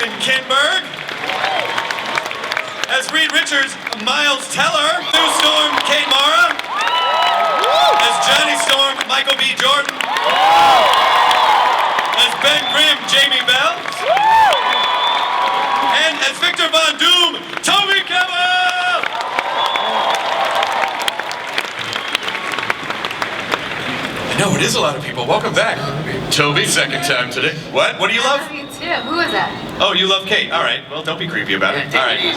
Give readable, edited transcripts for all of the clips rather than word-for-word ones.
Justin Kinberg. As Reed Richards, Miles Teller. Sue Storm, Kate Mara. As Johnny Storm, Michael B. Jordan. As Ben Grimm, Jamie Bell. And as Victor Von Doom, Toby Kebbell! I know, it is a lot of people. Welcome back. Toby, second time today. What? What do you love? I love you too. Who was that? Oh, you love Kate. All right. Well, don't be creepy about it. All right.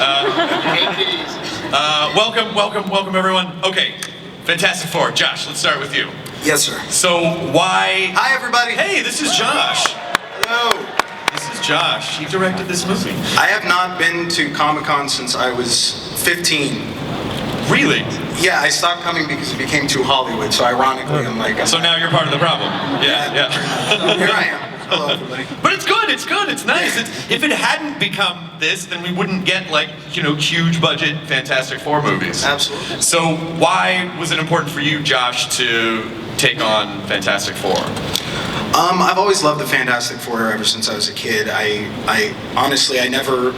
Welcome, everyone. Okay. Fantastic Four. Josh, let's start with you. Yes, sir. So, why... Hi, everybody. Hey, this is Josh. Hello. This is Josh. He directed this movie. I have not been to Comic-Con since I was 15. Really? Yeah, I stopped coming because it became too Hollywood, so ironically, I'm like... So now you're part of the problem. Yeah. Here I am. Hello, everybody. But it's good, it's nice. If it hadn't become this, then we wouldn't get, like, you know, huge budget Fantastic Four movies. Absolutely. So why was it important for you, Josh, to take on Fantastic Four? I've always loved the Fantastic Four ever since I was a kid. I honestly, I never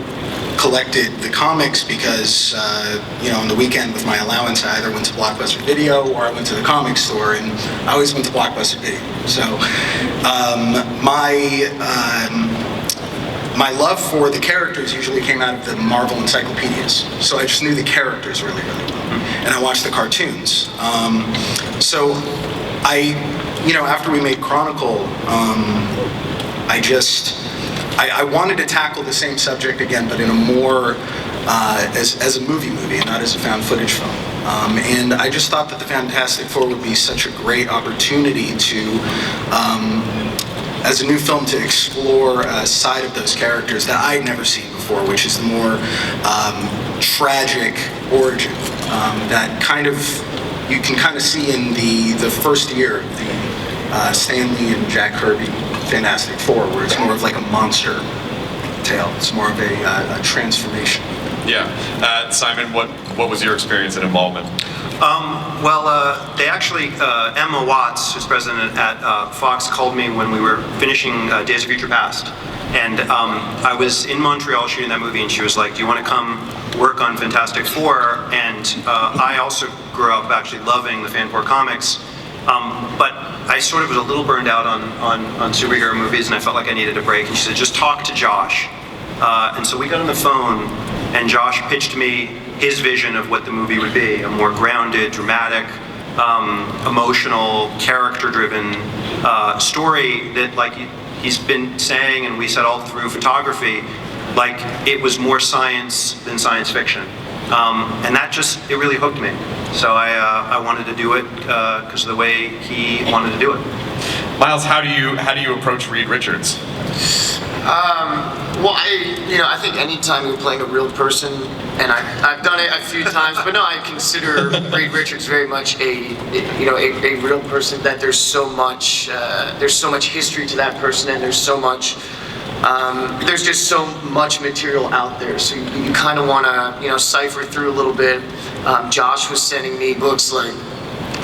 collected the comics because, you know, on the weekend with my allowance, I either went to Blockbuster Video or I went to the comic store, and I always went to Blockbuster Video. So, my love for the characters usually came out of the Marvel encyclopedias. So I just knew the characters really, really well. And I watched the cartoons. So you know, after we made Chronicle, I wanted to tackle the same subject again, but in a more, as a movie and not as a found footage film. And I just thought that the Fantastic Four would be such a great opportunity to, as a new film, to explore a side of those characters that I'd never seen before, which is the more tragic origin that kind of, you can kind of see in the first year of the Stan Lee and Jack Kirby Fantastic Four, where it's more of like a monster tale. It's more of a transformation. Yeah. Simon, what was your experience and involvement? They actually, Emma Watts, who's president at Fox, called me when we were finishing Days of Future Past. And I was in Montreal shooting that movie, and she was like, do you want to come work on Fantastic Four? And I also grew up actually loving the Fan Four comics. But I sort of was a little burned out on superhero movies, and I felt like I needed a break. And she said, just talk to Josh. And so we got on the phone, and Josh pitched me his vision of what the movie would be: a more grounded, dramatic, emotional, character-driven story that, like he's been saying, and we said all through photography, like it was more science than science fiction. And that just, it really hooked me. So I wanted to do it because of the way he wanted to do it. Miles, how do you approach Reed Richards? Well, I think anytime you're playing a real person, and I've done it a few times, but no, I consider Reed Richards very much a real person. That there's so much history to that person, and there's just so much material out there. So you kind of want to cipher through a little bit. Josh was sending me books like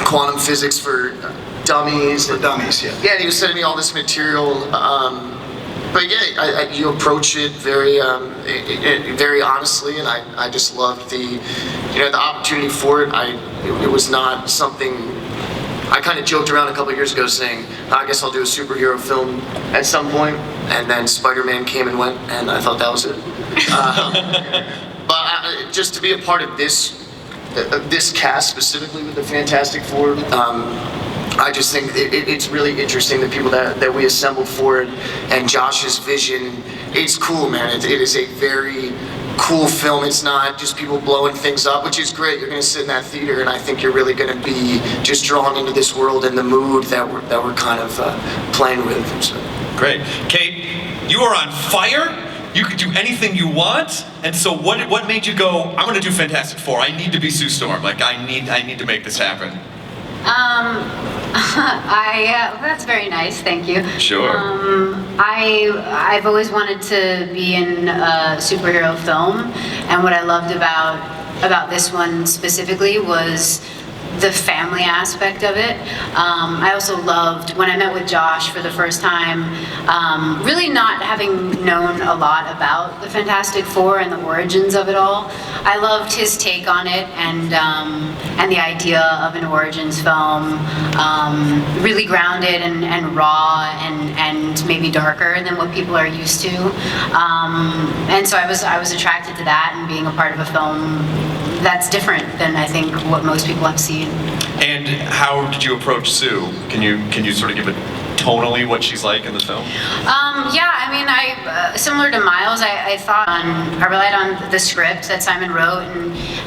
Quantum Physics for Dummies. For Dummies, yeah. Yeah, and he was sending me all this material. But yeah, you approach it very honestly, and I just loved the opportunity for it. It was not something. I kind of joked around a couple of years ago saying, I guess I'll do a superhero film at some point, and then Spider-Man came and went, and I thought that was it. But just to be a part of this cast specifically with the Fantastic Four, I just think it's really interesting, the people that we assembled for it, and Josh's vision. It's cool, man. It is a very cool film. It's not just people blowing things up, which is great. You're going to sit in that theater, and I think you're really going to be just drawn into this world and the mood that we're kind of playing with. So. Great. Kate, you are on fire. You could do anything you want. And so what made you go, I'm going to do Fantastic Four. I need to be Sue Storm. Like, I need to make this happen. That's very nice, thank you. Sure. I've always wanted to be in a superhero film, and what I loved about this one specifically was the family aspect of it. I also loved when I met with Josh for the first time, really not having known a lot about the Fantastic Four and the origins of it all. I loved his take on it and the idea of an origins film, really grounded and raw and maybe darker than what people are used to. And so I was attracted to that and being a part of a film that's different than I think what most people have seen. And how did you approach Sue? Can you sort of give it tonally what she's like in the film? Yeah, I mean, I similar to Miles, I relied on the script that Simon wrote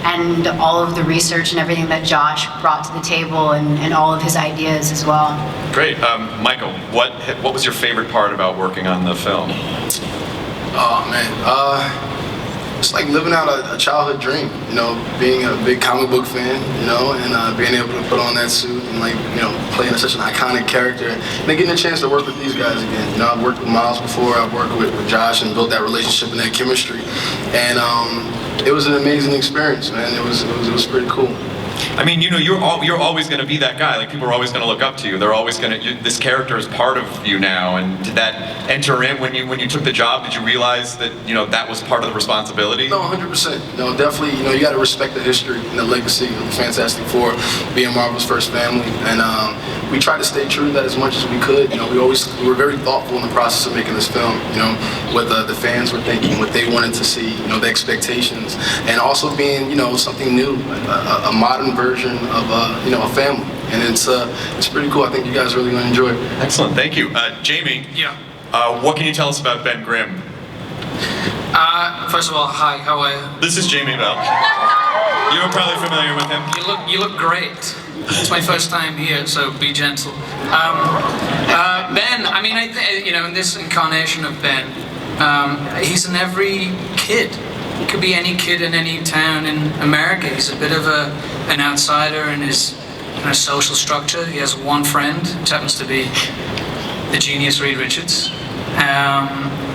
and all of the research and everything that Josh brought to the table and all of his ideas as well. Great. Michael, what was your favorite part about working on the film? Oh man, it's like living out a childhood dream, you know, being a big comic book fan, you know, and being able to put on that suit and like, you know, playing such an iconic character, and then getting a chance to work with these guys again. You know, I've worked with Miles before, I've worked with Josh and built that relationship and that chemistry, and it was an amazing experience, man. It was pretty cool. I mean, you know, you're always going to be that guy. Like, people are always going to look up to you. They're always going to. This character is part of you now. And did that enter in when you took the job? Did you realize that that was part of the responsibility? No, 100%. No, definitely. You know, you got to respect the history and the legacy of the Fantastic Four, being Marvel's first family, and we tried to stay true to that as much as we could. You know, we were very thoughtful in the process of making this film. You know, what the fans were thinking, what they wanted to see. You know, the expectations, and also being something new, a modern version of a family, and it's pretty cool. I think you guys are really going to enjoy it. Excellent, thank you, Jamie. Yeah. What can you tell us about Ben Grimm? First of all, hi. How are you? This is Jamie Bell. You're probably familiar with him. You look great. It's my first time here, so be gentle. Ben, I mean, in this incarnation of Ben, he's in every kid. He could be any kid in any town in America. He's a bit of an outsider in his social structure. He has one friend, which happens to be the genius Reed Richards,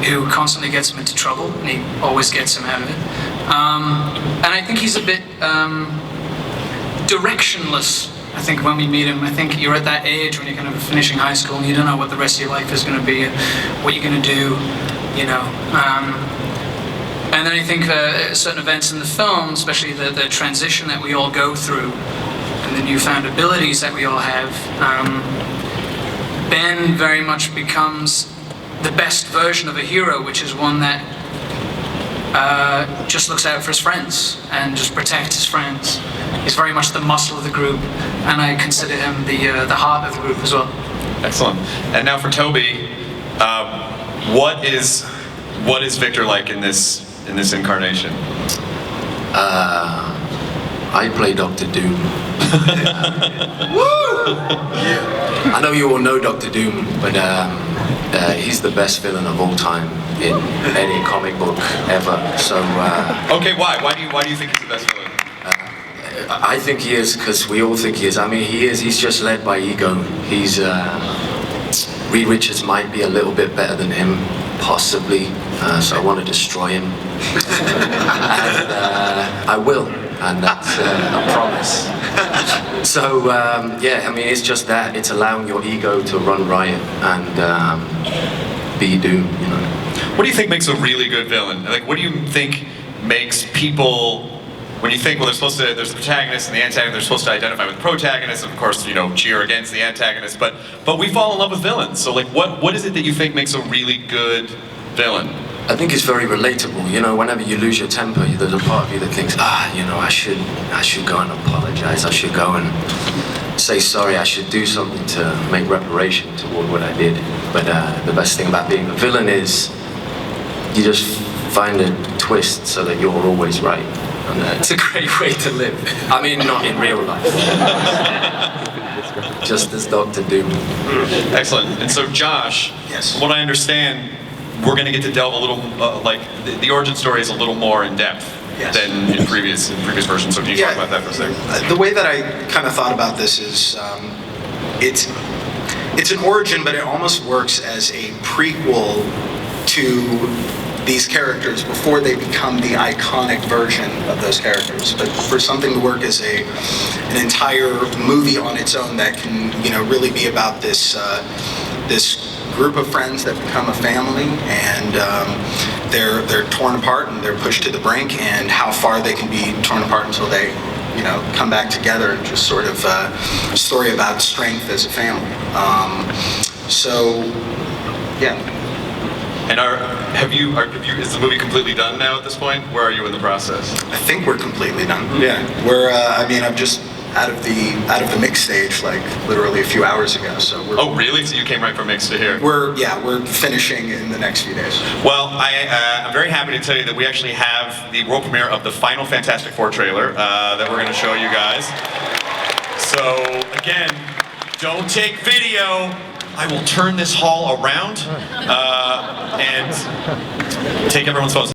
who constantly gets him into trouble, and he always gets him out of it. And I think he's a bit directionless. I think when we meet him, I think you're at that age when you're kind of finishing high school and you don't know what the rest of your life is going to be, what you're going to do, And then I think certain events in the film, especially the transition that we all go through and the newfound abilities that we all have, Ben very much becomes the best version of a hero, which is one that just looks out for his friends and just protects his friends. He's very much the muscle of the group, and I consider him the heart of the group as well. Excellent. And now for Toby, what is Victor like in this incarnation? I play Doctor Doom. Woo! I know you all know Doctor Doom, but he's the best villain of all time in any comic book ever. So. Okay, why? Why do you think he's the best villain? I think he is because we all think he is. I mean, he is. He's just led by ego. He's. Reed Richards might be a little bit better than him, possibly. So I want to destroy him, and I will. And that's a promise. So, I mean, it's just that. It's allowing your ego to run riot and be Doom, What do you think makes a really good villain? Like, what do you think makes people, when you think, well, there's the protagonist and the antagonist, they're supposed to identify with the protagonist, of course, cheer against the antagonist, but we fall in love with villains. So, like, what is it that you think makes a really good villain? I think it's very relatable. Whenever you lose your temper, there's a part of you that thinks, I should go and apologize. I should go and say sorry. I should do something to make reparation toward what I did. But the best thing about being a villain is you just find a twist so that you're always right. And it's a great way to live. I mean, not in real life. Just as Doctor Doom. Excellent. And so, Josh, Yes. from what I understand, we're going to get to delve a little, the origin story is a little more in depth Yes. than in previous versions. So can you talk about that for a second? The way that I kind of thought about this is, it's an origin, but it almost works as a prequel to these characters before they become the iconic version of those characters. But for something to work as an entire movie on its own that can, really be about this group of friends that become a family, and they're torn apart and they're pushed to the brink, and how far they can be torn apart until they come back together, and just sort of a story about strength as a family. Yeah. And is the movie completely done now at this point? Where are you in the process? I think we're completely done. Yeah. We're, I'm just out of the mix stage, like literally a few hours ago. So we're. Oh, really? So you came right from mix to here? We're finishing in the next few days. Well, I'm very happy to tell you that we actually have the world premiere of the final Fantastic Four trailer that we're going to show you guys. So again, don't take video. I will turn this hall around and take everyone's phones.